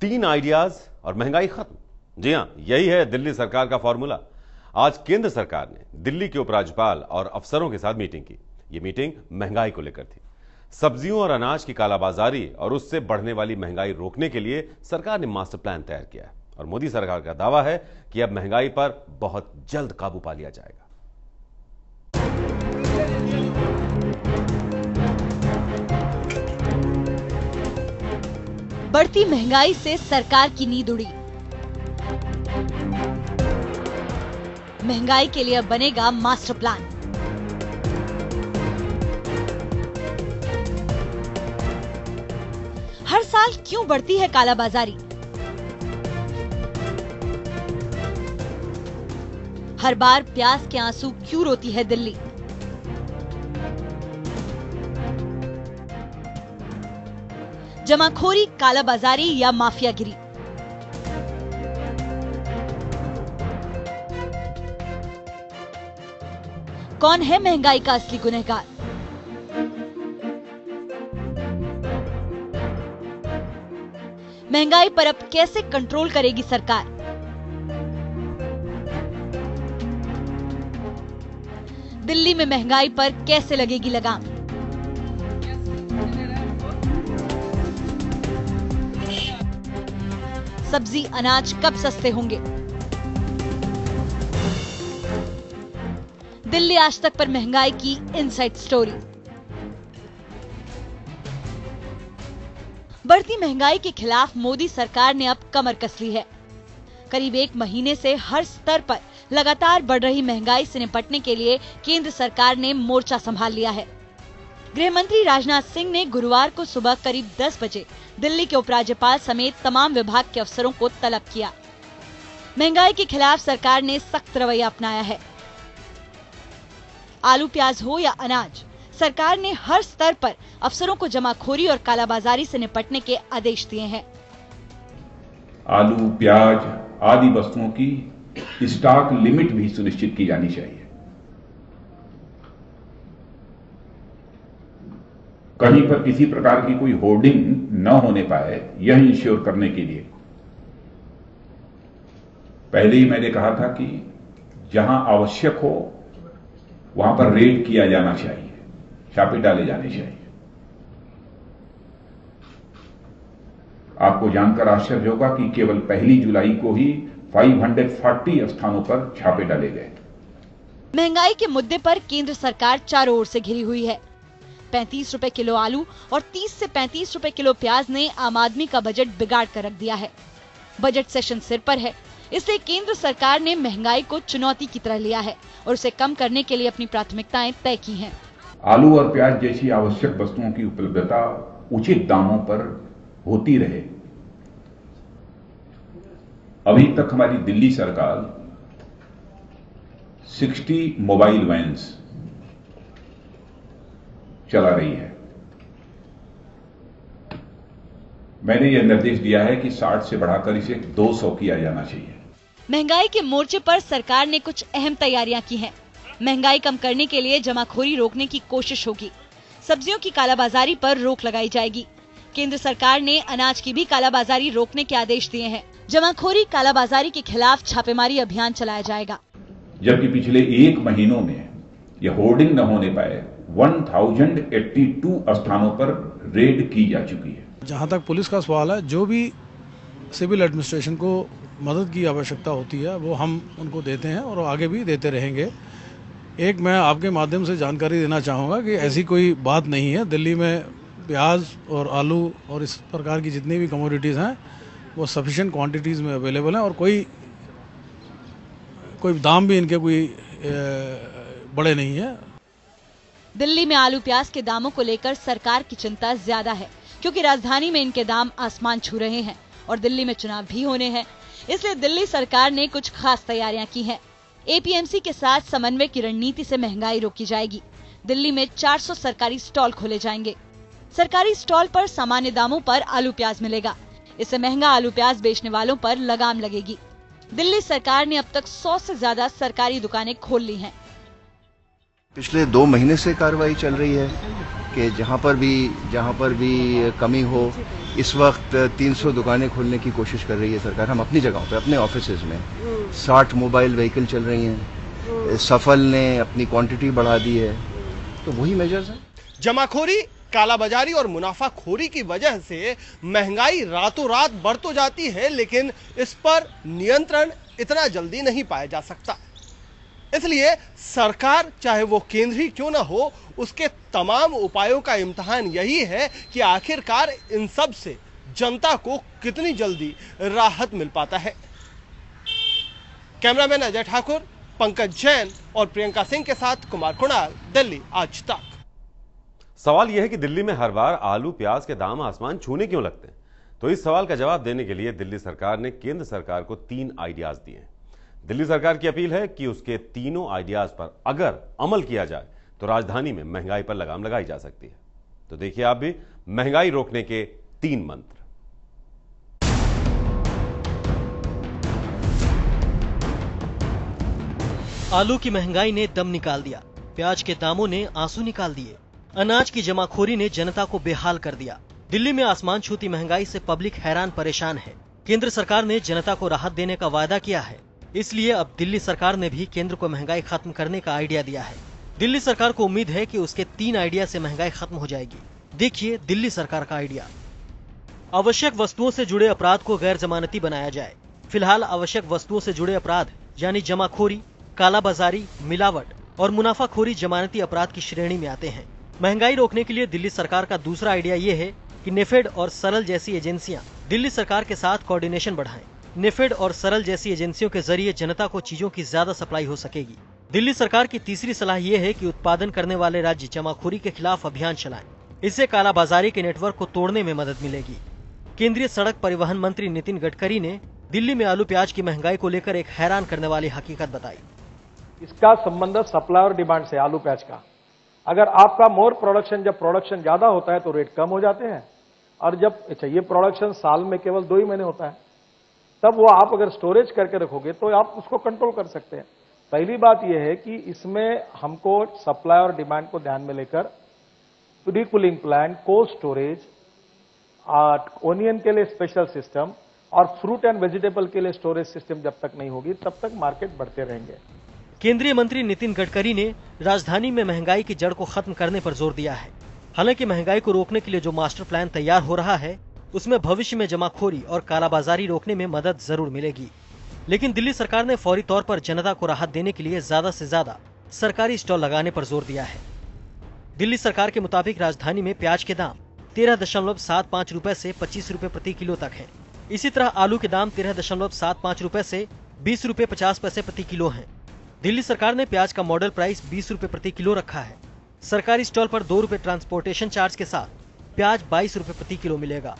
3 ideas और महंगाई खत्म। जी हां, यही है दिल्ली सरकार का फॉर्मूला। आज केंद्र सरकार ने दिल्ली के उपराज्यपाल और अफसरों के साथ मीटिंग की। यह मीटिंग महंगाई को लेकर थी। सब्जियों और अनाज की कालाबाजारी और उससे बढ़ने वाली महंगाई रोकने के लिए सरकार ने मास्टर प्लान तैयार किया है और मोदी सरकार का दावा है कि अब महंगाई पर बहुत जल्द काबू पा लिया जाएगा। बढ़ती महंगाई से सरकार की नींद उड़ी। महंगाई के लिए बनेगा मास्टर प्लान। हर साल क्यों बढ़ती है कालाबाजारी? हर बार प्याज के आंसू क्यों रोती है दिल्ली? जमाखोरी, कालाबाजारी या माफियागिरी? कौन है महंगाई का असली गुनहगार? महंगाई पर अब कैसे कंट्रोल करेगी सरकार? दिल्ली में महंगाई पर कैसे लगेगी लगाम? सब्जी अनाज कब सस्ते होंगे? दिल्ली आज तक पर महंगाई की इनसाइड स्टोरी। बढ़ती महंगाई के खिलाफ मोदी सरकार ने अब कमर कस ली है। करीब 1 महीने से हर स्तर पर लगातार बढ़ रही महंगाई से निपटने के लिए केंद्र सरकार ने मोर्चा संभाल लिया है। गृह मंत्री राजनाथ सिंह ने गुरुवार को सुबह करीब 10 बजे दिल्ली के उपराज्यपाल समेत तमाम विभाग के अफसरों को तलब किया। महंगाई के खिलाफ सरकार ने सख्त रवैया अपनाया है। आलू प्याज हो या अनाज, सरकार ने हर स्तर पर अफसरों को जमाखोरी और कालाबाजारी से निपटने के आदेश दिए हैं। आलू, प्याज आदि वस्तुओं की स्टॉक लिमिट भी सुनिश्चित की जानी चाहिए। कहीं पर किसी प्रकार की कोई होर्डिंग न होने पाए, यह इंश्योर करने के लिए पहले ही मैंने कहा था कि जहां आवश्यक हो वहां पर रेड किया जाना चाहिए, छापे डाले जाने चाहिए। आपको जानकर आश्चर्य होगा कि केवल 1 जुलाई को ही 540 स्थानों पर छापे डाले गए। महंगाई के मुद्दे पर केंद्र सरकार चारों ओर से घिरी हुई है। 35 रुपए किलो आलू और 30 से 35 रुपए किलो प्याज ने आम आदमी का बजट बिगाड़ कर रख दिया है। बजट सेशन सिर पर है, इसलिए केंद्र सरकार ने महंगाई को चुनौती की तरह लिया है और उसे कम करने के लिए अपनी प्राथमिकताएं तय की हैं। आलू और प्याज जैसी आवश्यक वस्तुओं की उपलब्धता उचित दामों पर होती रहे। अभी तक हमारी दिल्ली सरकार 60 मोबाइल वैन्स चला रही है। मैंने यह निर्देश दिया है कि 60 से बढ़ाकर इसे 200 किया जाना चाहिए। महंगाई के मोर्चे पर सरकार ने कुछ अहम तैयारियां की हैं। महंगाई कम करने के लिए जमाखोरी रोकने की कोशिश होगी। सब्जियों की कालाबाजारी पर रोक लगाई जाएगी। केंद्र सरकार ने अनाज की भी कालाबाजारी रोकने के आदेश दिए हैं। जमाखोरी, कालाबाजारी के खिलाफ छापेमारी अभियान चलाया जाएगा। जबकि पिछले 1 महीनों में यह होर्डिंग न होने पाए 1082 स्थानों पर रेड की जा चुकी है। जहां तक पुलिस का सवाल है, जो भी सिविल एडमिनिस्ट्रेशन को मदद की आवश्यकता होती है वो हम उनको देते हैं और आगे भी देते रहेंगे। एक मैं आपके माध्यम से जानकारी देना चाहूँगा कि ऐसी कोई बात नहीं है। दिल्ली में प्याज और आलू और इस प्रकार की जितनी भी कमोडिटीज़ हैं वो सफिशिएंट क्वांटिटीज़ में अवेलेबल हैं और कोई दाम भी इनके कोई बड़े नहीं है। दिल्ली में आलू प्याज के दामों को लेकर सरकार की चिंता ज्यादा है, क्योंकि राजधानी में इनके दाम आसमान छू रहे हैं और दिल्ली में चुनाव भी होने हैं। इसलिए दिल्ली सरकार ने कुछ खास तैयारियां की हैं। एपीएमसी के साथ समन्वय की रणनीति से महंगाई रोकी जाएगी। दिल्ली में 400 सरकारी स्टॉल खोले जाएंगे। सरकारी स्टॉल पर सामान्य दामों पर आलू प्याज मिलेगा। इससे महंगा आलू प्याज बेचने वालों पर लगाम लगेगी। दिल्ली सरकार ने अब तक 100 से ज्यादा सरकारी दुकानें खोल ली हैं। पिछले 2 महीने से कार्रवाई चल रही है कि जहां पर भी कमी हो इस वक्त 300 दुकानें खोलने की कोशिश कर रही है सरकार। हम अपनी जगहों पे, अपने ऑफिसेज में 60 मोबाइल व्हीकल चल रही हैं। सफल ने अपनी क्वांटिटी बढ़ा दी है, तो वही मेजर्स हैं। जमाखोरी, कालाबाजारी और मुनाफाखोरी की वजह से महंगाई रातों रात बढ़ तो जाती है, लेकिन इस पर नियंत्रण इतना जल्दी नहीं पाया जा सकता। इसलिए सरकार, चाहे वो केंद्रीय क्यों ना हो, उसके तमाम उपायों का इम्तिहान यही है कि आखिरकार इन सब से जनता को कितनी जल्दी राहत मिल पाता है। कैमरामैन अजय ठाकुर, पंकज जैन और प्रियंका सिंह के साथ कुमार कुणाल, दिल्ली आज तक। सवाल यह है कि दिल्ली में हर बार आलू प्याज के दाम आसमान छूने क्यों लगते हैं? तो इस सवाल का जवाब देने के लिए दिल्ली सरकार ने केंद्र सरकार को 3 आइडियाज दिए हैं। दिल्ली सरकार की अपील है कि उसके तीनों आइडियाज पर अगर अमल किया जाए तो राजधानी में महंगाई पर लगाम लगाई जा सकती है। तो देखिए आप भी महंगाई रोकने के 3 मंत्र। आलू की महंगाई ने दम निकाल दिया, प्याज के दामों ने आंसू निकाल दिए, अनाज की जमाखोरी ने जनता को बेहाल कर दिया। दिल्ली में आसमान छूती महंगाई से पब्लिक हैरान परेशान है। केंद्र सरकार ने जनता को राहत देने का वादा किया है, इसलिए अब दिल्ली सरकार ने भी केंद्र को महंगाई खत्म करने का आइडिया दिया है। दिल्ली सरकार को उम्मीद है कि उसके 3 आइडिया से महंगाई खत्म हो जाएगी। देखिए दिल्ली सरकार का आइडिया। आवश्यक वस्तुओं से जुड़े अपराध को गैर जमानती बनाया जाए। फिलहाल आवश्यक वस्तुओं से जुड़े अपराध यानी जमाखोरी, कालाबाजारी, मिलावट और मुनाफाखोरी जमानती अपराध की श्रेणी में आते हैं। महंगाई रोकने के लिए दिल्ली सरकार का दूसरा आइडिया ये है कि नेफेड और सरल जैसी एजेंसियां दिल्ली सरकार के साथ कोऑर्डिनेशन बढ़ाएं। नेफेड और सरल जैसी एजेंसियों के जरिए जनता को चीजों की ज्यादा सप्लाई हो सकेगी। दिल्ली सरकार की तीसरी सलाह ये है कि उत्पादन करने वाले राज्य जमाखोरी के खिलाफ अभियान चलाएं। इससे कालाबाजारी के नेटवर्क को तोड़ने में मदद मिलेगी। केंद्रीय सड़क परिवहन मंत्री नितिन गडकरी ने दिल्ली में आलू प्याज की महंगाई को लेकर एक हैरान करने वाली हकीकत बताई। इसका संबंध सप्लाई और डिमांड से, आलू प्याज का। अगर आपका मोर प्रोडक्शन, जब प्रोडक्शन ज्यादा होता है तो रेट कम हो जाते हैं, और जब ये प्रोडक्शन साल में केवल 2 ही महीने होता है, तब वो आप अगर स्टोरेज करके रखोगे तो आप उसको कंट्रोल कर सकते हैं। पहली बात यह है कि इसमें हमको सप्लाई और डिमांड को ध्यान में लेकर pre cooling plant, cold storage, onion के लिए स्पेशल सिस्टम और फ्रूट एंड वेजिटेबल के लिए स्टोरेज सिस्टम जब तक नहीं होगी तब तक मार्केट बढ़ते रहेंगे। केंद्रीय मंत्री नितिन गडकरी ने राजधानी में महंगाई की जड़ को खत्म करने पर जोर दिया है। हालांकि महंगाई को रोकने के लिए जो मास्टर प्लान तैयार हो रहा है उसमें भविष्य में जमाखोरी और कालाबाजारी रोकने में मदद जरूर मिलेगी, लेकिन दिल्ली सरकार ने फौरी तौर पर जनता को राहत देने के लिए ज्यादा से ज्यादा सरकारी स्टॉल लगाने पर जोर दिया है। दिल्ली सरकार के मुताबिक राजधानी में प्याज के दाम 13.75 रुपए से 25 रुपए प्रति किलो तक है। इसी तरह आलू के दाम 13.75 रुपए से 20 रुपए 50 पैसे प्रति किलो हैं। दिल्ली सरकार ने प्याज का मॉडल प्राइस 20 रुपए प्रति किलो रखा है। सरकारी स्टॉल पर 2 रुपए ट्रांसपोर्टेशन चार्ज के साथ प्याज 22 रुपए प्रति किलो मिलेगा।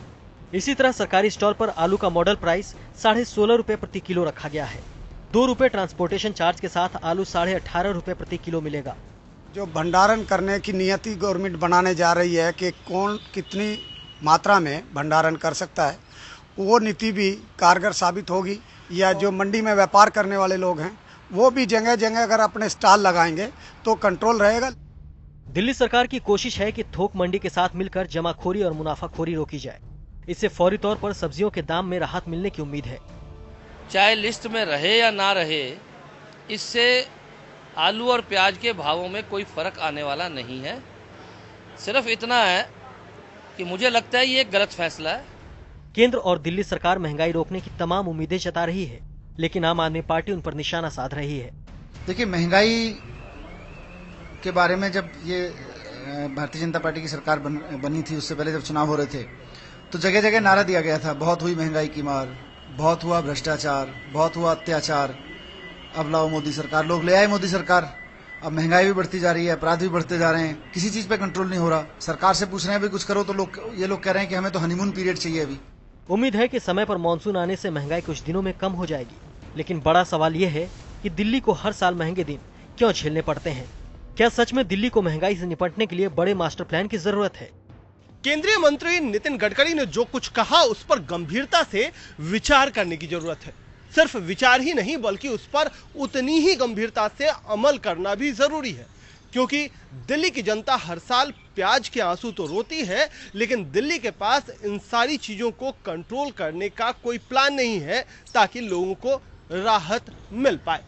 इसी तरह सरकारी स्टॉल पर आलू का मॉडल प्राइस 16.5 रुपए प्रति किलो रखा गया है। 2 रुपए ट्रांसपोर्टेशन चार्ज के साथ आलू 18.5 रुपए प्रति किलो मिलेगा। जो भंडारण करने की नियति गवर्नमेंट बनाने जा रही है कि कौन कितनी मात्रा में भंडारण कर सकता है, वो नीति भी कारगर साबित होगी। या जो मंडी में व्यापार करने वाले लोग हैं वो भी जगह जगह अगर अपने स्टॉल लगाएंगे तो कंट्रोल रहेगा। दिल्ली सरकार की कोशिश है कि थोक मंडी के साथ मिलकर जमाखोरी और मुनाफाखोरी रोकी जाए। इससे फौरी तौर पर सब्जियों के दाम में राहत मिलने की उम्मीद है। चाहे लिस्ट में रहे या ना रहे, इससे आलू और प्याज के भावों में कोई फर्क आने वाला नहीं है। सिर्फ इतना है कि मुझे लगता है ये एक गलत फैसला है। केंद्र और दिल्ली सरकार महंगाई रोकने की तमाम उम्मीदें जता रही है, लेकिन आम आदमी पार्टी उन पर निशाना साध रही है। देखिए, महंगाई के बारे में जब ये भारतीय जनता पार्टी की सरकार बनी थी, उससे पहले जब चुनाव हो रहे थे तो जगह जगह नारा दिया गया था, बहुत हुई महंगाई की मार, बहुत हुआ भ्रष्टाचार, बहुत हुआ अत्याचार, अब लाओ मोदी सरकार। लोग ले आए मोदी सरकार, अब महंगाई भी बढ़ती जा रही है, अपराध भी बढ़ते जा रहे हैं, किसी चीज पे कंट्रोल नहीं हो रहा। सरकार से पूछ रहे हैं भाई कुछ करो, तो ये लोग कह रहे हैं कि हमें तो हनीमून पीरियड चाहिए अभी। उम्मीद है कि समय पर मानसून आने से महंगाई कुछ दिनों में कम हो जाएगी, लेकिन बड़ा सवाल यह है कि दिल्ली को हर साल महंगे दिन क्यों झेलने पड़ते हैं। क्या सच में दिल्ली को महंगाई से निपटने के लिए बड़े मास्टर प्लान की जरूरत है? केंद्रीय मंत्री नितिन गडकरी ने जो कुछ कहा उस पर गंभीरता से विचार करने की जरूरत है। सिर्फ विचार ही नहीं बल्कि उस पर उतनी ही गंभीरता से अमल करना भी जरूरी है। क्योंकि दिल्ली की जनता हर साल प्याज के आंसू तो रोती है, लेकिन दिल्ली के पास इन सारी चीजों को कंट्रोल करने का कोई प्लान नहीं है ताकि लोगों को राहत मिल पाए।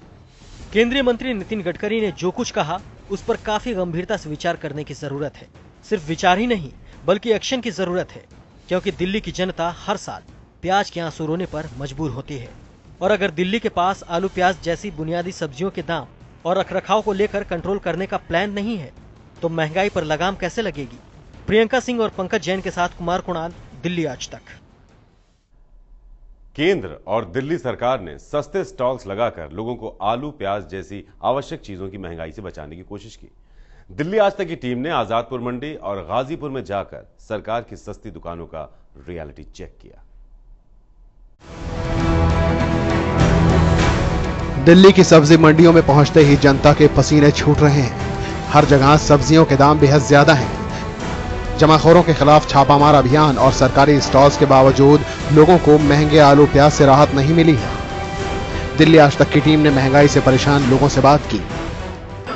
केंद्रीय मंत्री नितिन गडकरी ने जो कुछ कहा उस पर काफी गंभीरता से विचार करने की जरूरत है। सिर्फ विचार ही नहीं बल्कि एक्शन की जरूरत है, क्योंकि दिल्ली की जनता हर साल प्याज के आंसू रोने पर मजबूर होती है। और अगर दिल्ली के पास आलू प्याज जैसी बुनियादी सब्जियों के दाम और रखरखाव को लेकर कंट्रोल करने का प्लान नहीं है तो महंगाई पर लगाम कैसे लगेगी। प्रियंका सिंह और पंकज जैन के साथ कुमार कुणाल, दिल्ली आज तक। केंद्र और दिल्ली सरकार ने सस्ते स्टॉल्स लगाकर लोगों को आलू प्याज जैसी आवश्यक चीजों की महंगाई से बचाने की कोशिश की। दिल्ली आज तक की टीम ने आजादपुर मंडी और गाजीपुर में जाकर सरकार की सस्ती दुकानों का रियलिटी चेक किया। दिल्ली की सब्जी मंडियों में पहुंचते ही जनता के पसीने छूट रहे हैं। हर जगह सब्जियों के दाम बेहद ज्यादा हैं। जमाखोरों के खिलाफ छापामार अभियान और सरकारी स्टॉल्स के बावजूद लोगों को महंगे आलू प्याज से राहत नहीं मिली है। दिल्ली आज तक की टीम ने महंगाई से परेशान लोगों से बात की।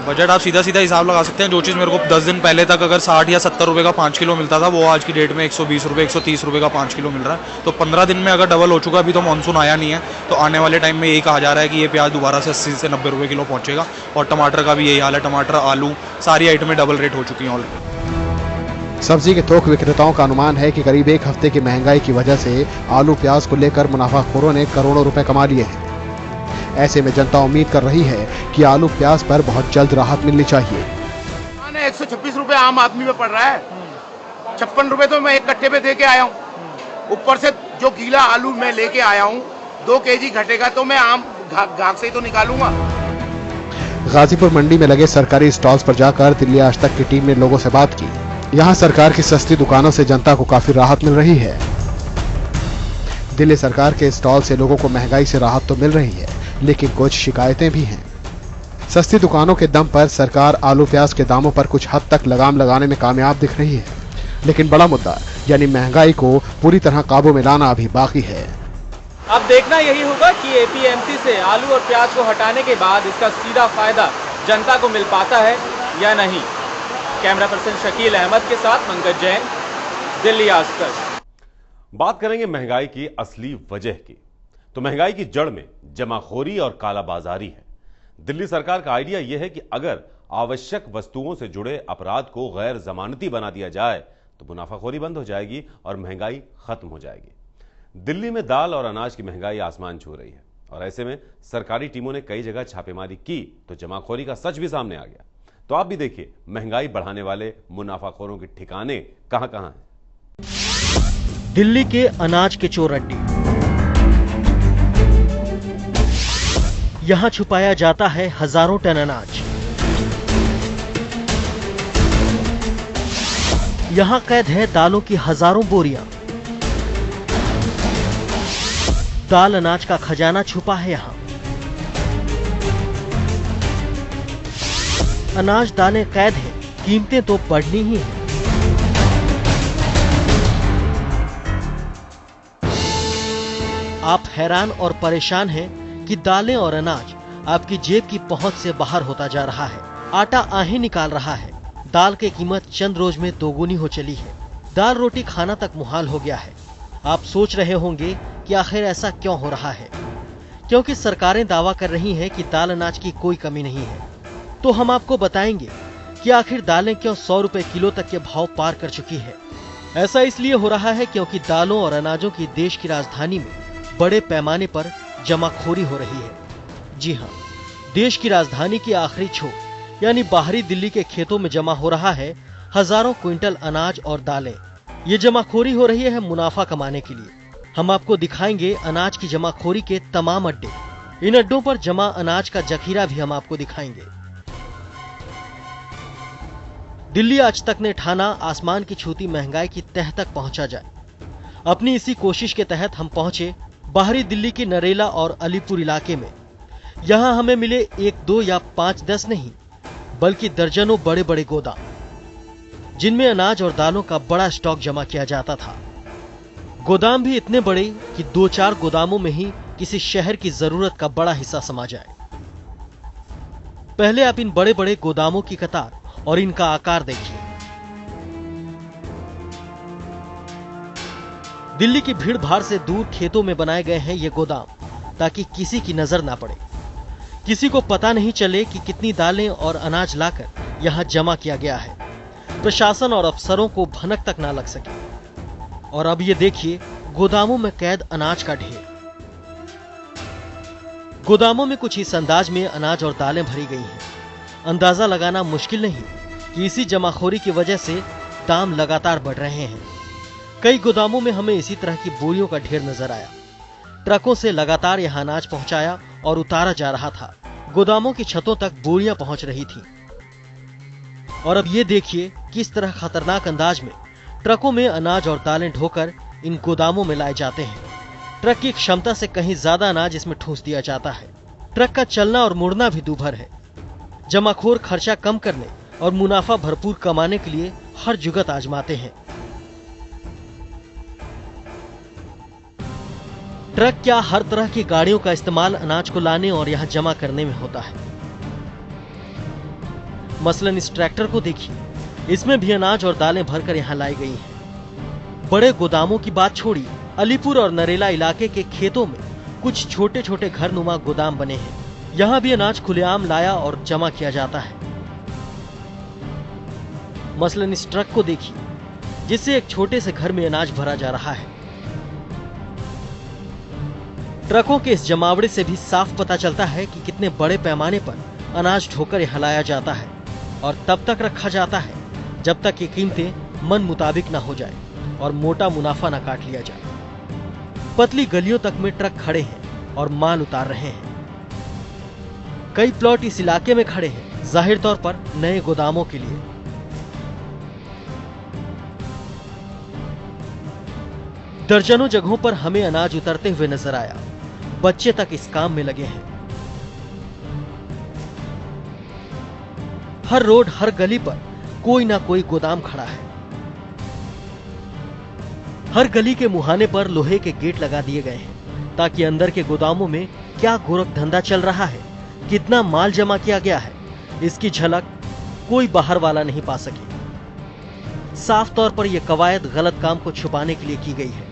बजट आप सीधा सीधा हिसाब लगा सकते हैं। जो चीज़ मेरे को 10 दिन पहले तक अगर 60 या 70 रुपए का 5 किलो मिलता था, वो आज की डेट में 120 रुपए 130 रुपए का 5 किलो मिल रहा है। तो 15 दिन में अगर डबल हो चुका। अभी तो मानसून आया नहीं है, तो आने वाले टाइम में यही कहा जा रहा है कि ये प्याज दोबारा से 80 से 90 रुपए किलो पहुंचेगा। और टमाटर का भी यही हाल है। टमाटर, आलू, सारी आइटमें डबल रेट हो चुकी हैं ऑलरेडी। सब्जी के थोक विक्रेताओं का अनुमान है कि करीब एक हफ्ते की महंगाई की वजह से आलू प्याज को लेकर मुनाफाखोरों ने करोड़ों रुपए कमा लिए हैं। ऐसे में जनता उम्मीद कर रही है कि आलू प्याज पर बहुत जल्द राहत मिलनी चाहिए। 126 रुपए आम आदमी में पड़ रहा है। 56 रुपए तो मैं एक कट्टे पे दे के आया हूँ। ऊपर से जो गीला आलू मैं लेके आया हूँ 2 केजी घटेगा तो मैं आम घाक से ही तो निकालूंगा। गाजीपुर मंडी में लगे सरकारी स्टॉल्स पर जाकर दिल्ली आज तक की टीम ने लोगों से बात की। यहाँ सरकार की सस्ती दुकानों से जनता को काफी राहत मिल रही है। दिल्ली सरकार के स्टॉल से लोगों को महंगाई से राहत तो मिल रही है, लेकिन कुछ शिकायतें भी हैं। सस्ती दुकानों के दम पर सरकार आलू प्याज के दामों पर कुछ हद तक लगाम लगाने में कामयाब दिख रही है, लेकिन बड़ा मुद्दा यानी महंगाई को पूरी तरह काबू में लाना अभी बाकी है। अब देखना यही होगा कि एपीएमसी से आलू और प्याज को हटाने के बाद इसका सीधा फायदा जनता को मिल पाता है या नहीं। कैमरा पर्सन शकील अहमद के साथ पंकज जैन, दिल्ली आज तक। बात करेंगे महंगाई की असली वजह की, तो महंगाई की जड़ में जमाखोरी और कालाबाजारी है। दिल्ली सरकार का आइडिया यह है कि अगर आवश्यक वस्तुओं से जुड़े अपराध को गैर जमानती बना दिया जाए तो मुनाफाखोरी बंद हो जाएगी और महंगाई खत्म हो जाएगी। दिल्ली में दाल और अनाज की महंगाई आसमान छू रही है और ऐसे में सरकारी टीमों ने कई जगह छापेमारी की तो जमाखोरी का सच भी सामने आ गया। तो आप भी देखिए महंगाई बढ़ाने वाले मुनाफाखोरों के ठिकाने कहां-कहां हैं। दिल्ली के अनाज के चोर अड्डे। यहां छुपाया जाता है हजारों टन अनाज। यहां कैद है दालों की हजारों बोरियां। दाल अनाज का खजाना छुपा है यहां। अनाज दालें कैद हैं, कीमतें तो बढ़नी ही हैं। आप हैरान और परेशान हैं कि दालें और अनाज आपकी जेब की पहुंच से बाहर होता जा रहा है। आटा आहें निकाल रहा है। दाल की कीमत चंद रोज में दोगुनी हो चली है। दाल रोटी खाना तक मुहाल हो गया है। आप सोच रहे होंगे कि आखिर ऐसा क्यों हो रहा है, क्योंकि सरकारें दावा कर रही हैं कि दाल अनाज की कोई कमी नहीं है। तो हम आपको बताएंगे कि आखिर दालें क्यों 100 रुपए किलो तक के भाव पार कर चुकी है। ऐसा इसलिए हो रहा है क्योंकि दालों और अनाजों की देश की राजधानी में बड़े पैमाने पर जमाखोरी हो रही है। जी हां, देश की राजधानी की आखिरी छोर यानी बाहरी दिल्ली के खेतों में जमा हो रहा है हजारों क्विंटल अनाज और दालें। ये जमाखोरी हो रही है मुनाफा कमाने के लिए। हम आपको दिखाएंगे अनाज की जमाखोरी के तमाम अड्डे। इन अड्डों पर जमा अनाज का जखीरा भी हम आपको दिखाएंगे। दिल्ली आज तक ने ठाना आसमान की छूती महंगाई की तह तक पहुंचा जाए। अपनी इसी कोशिश के तहत हम पहुंचे बाहरी दिल्ली के नरेला और अलीपुर इलाके में। यहां हमें मिले 1, 2 या 5, 10 नहीं, बल्कि दर्जनों बड़े बड़े गोदाम, जिनमें अनाज और दालों का बड़ा स्टॉक जमा किया जाता था। गोदाम भी इतने बड़े कि 2-4 गोदामों में ही किसी शहर की जरूरत का बड़ा हिस्सा समा जाए। पहले आप इन बड़े बड़े गोदामों की कतार और इनका आकार देखिए। दिल्ली की भीड़ भाड़ से दूर खेतों में बनाए गए हैं ये गोदाम, ताकि किसी की नजर ना पड़े, किसी को पता नहीं चले कि कितनी दालें और अनाज लाकर यहां जमा किया गया है। प्रशासन और अफसरों को भनक तक ना लग सके। और अब ये देखिए गोदामों में कैद अनाज का ढेर। गोदामों में कुछ इस अंदाज में अनाज और दालें भरी गई हैं। अंदाजा लगाना मुश्किल नहीं कि इसी जमाखोरी की वजह से दाम लगातार बढ़ रहे हैं। कई गोदामों में हमें इसी तरह की बोरियों का ढेर नजर आया। ट्रकों से लगातार यहां अनाज पहुंचाया और उतारा जा रहा था। गोदामों की छतों तक बोरियां पहुंच रही थीं। और अब ये देखिए किस तरह खतरनाक अंदाज में ट्रकों में अनाज और दालें ढोकर इन गोदामों में लाए जाते हैं। ट्रक की क्षमता से कहीं ज्यादा अनाज इसमें ठूंस दिया जाता है। ट्रक का चलना और मुड़ना भी दूभर है। जमाखोर खर्चा कम करने और मुनाफा भरपूर कमाने के लिए हर जुगत आजमाते हैं। ट्रक क्या हर तरह की गाड़ियों का इस्तेमाल अनाज को लाने और यहां जमा करने में होता है। मसलन इस ट्रैक्टर को देखिए, इसमें भी अनाज और दालें भरकर यहां लाई गई हैं। बड़े गोदामों की बात छोड़ी, अलीपुर और नरेला इलाके के खेतों में कुछ छोटे छोटे घर नुमा गोदाम बने हैं। यहां भी अनाज खुलेआम लाया और जमा किया जाता है। मसलन इस ट्रक को देखिए, जिससे एक छोटे से घर में अनाज भरा जा रहा है। ट्रकों के इस जमावड़े से भी साफ पता चलता है कि कितने बड़े पैमाने पर अनाज ढोकर यहां लाया जाता है और तब तक रखा जाता है जब तक ये कीमतें मन मुताबिक ना हो जाए और मोटा मुनाफा ना काट लिया जाए। पतली गलियों तक में ट्रक खड़े हैं और माल उतार रहे हैं। कई प्लॉट इस इलाके में खड़े हैं, जाहिर तौर पर नए गोदामों के लिए। दर्जनों जगहों पर हमें अनाज उतरते हुए नजर आया। बच्चे तक इस काम में लगे हैं। हर रोड, हर गली पर कोई ना कोई गोदाम खड़ा है। हर गली के मुहाने पर लोहे के गेट लगा दिए गए हैं ताकि अंदर के गोदामों में क्या गोरख धंधा चल रहा है, कितना माल जमा किया गया है, इसकी झलक कोई बाहर वाला नहीं पा सके। साफ तौर पर यह कवायद गलत काम को छुपाने के लिए की गई है।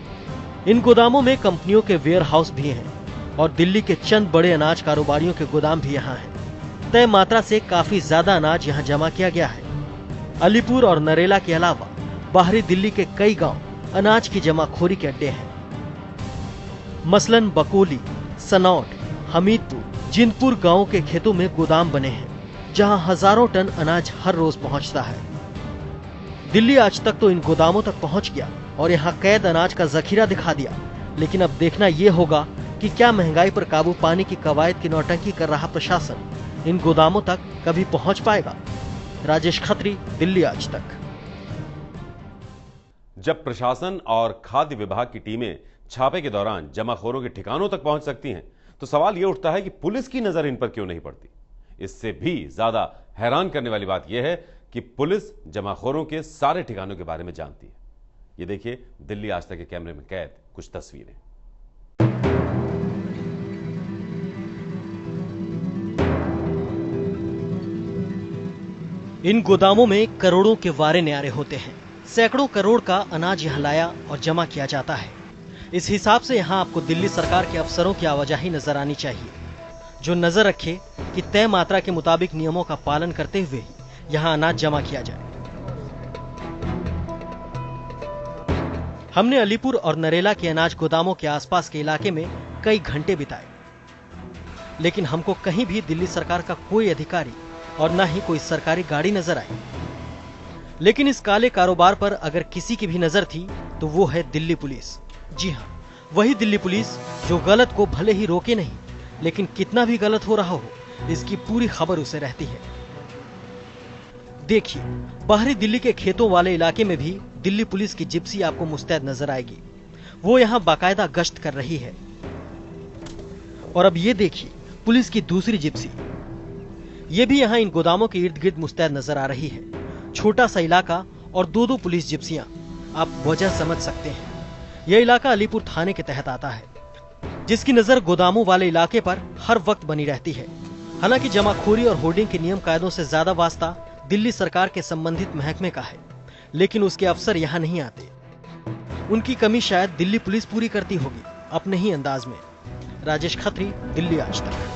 इन गोदामों में कंपनियों के वेयर हाउस भी हैं और दिल्ली के चंद बड़े अनाज कारोबारियों के गोदाम भी यहाँ हैं। तय मात्रा से काफी ज्यादा अनाज यहाँ जमा किया गया है। अलीपुर और नरेला के अलावा बाहरी दिल्ली के कई गांव अनाज की जमाखोरी के अड्डे हैं। मसलन बकोली, सनौट, हमीदपुर, जिंदपुर गांवों के खेतों में गोदाम बने हैं जहां हजारों टन अनाज हर रोज पहुंचता है। दिल्ली आज तक तो इन गोदामों तक पहुंच गया और यहां कैद अनाज का जखीरा दिखा दिया, लेकिन अब देखना यह होगा कि क्या महंगाई पर काबू पाने की कवायद की नौटंकी कर रहा प्रशासन इन गोदामों तक कभी पहुंच पाएगा। राजेश खत्री, दिल्ली आज तक। जब प्रशासन और खाद्य विभाग की टीमें छापे के दौरान जमाखोरों के ठिकानों तक पहुंच सकती हैं, तो सवाल यह उठता है कि पुलिस की नजर इन पर क्यों नहीं पड़ती। इससे भी ज्यादा हैरान करने वाली बात यह है कि पुलिस जमाखोरों के सारे ठिकानों के बारे में जानती है। ये देखिए दिल्ली आज तक के कैमरे में कैद कुछ तस्वीरें। इन गोदामों में करोड़ों के वारे न्यारे होते हैं। सैकड़ों करोड़ का अनाज यहाँ लाया और जमा किया जाता है। इस हिसाब से यहाँ आपको दिल्ली सरकार के अफसरों की आवाजाही नजर आनी चाहिए, जो नजर रखे कि तय मात्रा के मुताबिक नियमों का पालन करते हुए ही यहाँ अनाज जमा किया जाए। हमने अलीपुर और नरेला के अनाज गोदामों के आसपास के इलाके में कई घंटे बिताए, लेकिन हमको कहीं भी दिल्ली सरकार का कोई अधिकारी और न ही कोई सरकारी गाड़ी नजर आई। लेकिन इस काले कारोबार पर अगर किसी की भी नजर थी तो वो है दिल्ली पुलिस। जी हाँ, वही दिल्ली पुलिस जो गलत को भले ही रोके नहीं, लेकिन कितना भी गलत हो रहा हो इसकी पूरी खबर उसे रहती है। देखिए, बाहरी दिल्ली के खेतों वाले इलाके में भी दिल्ली पुलिस की जिप्सी आपको मुस्तैद नजर आएगी। वो यहाँ बाकायदा गश्त कर रही है। और अब ये देखिए पुलिस की दूसरी जिप्सी, ये भी यहाँ इन गोदामों के इर्द गिर्द मुस्तैद नजर आ रही है। छोटा सा इलाका और दो दो पुलिस जिप्सियां, आप वजह समझ सकते हैं। यह इलाका अलीपुर थाने के तहत आता है, जिसकी नजर गोदामों वाले इलाके पर हर वक्त बनी रहती है। हालांकि जमाखोरी और होर्डिंग के नियम कायदों से ज्यादा वास्ता दिल्ली सरकार के संबंधित महकमे का है, लेकिन उसके अफसर यहाँ नहीं आते। उनकी कमी शायद दिल्ली पुलिस पूरी करती होगी अपने ही अंदाज में। राजेश खत्री, दिल्ली आज तक।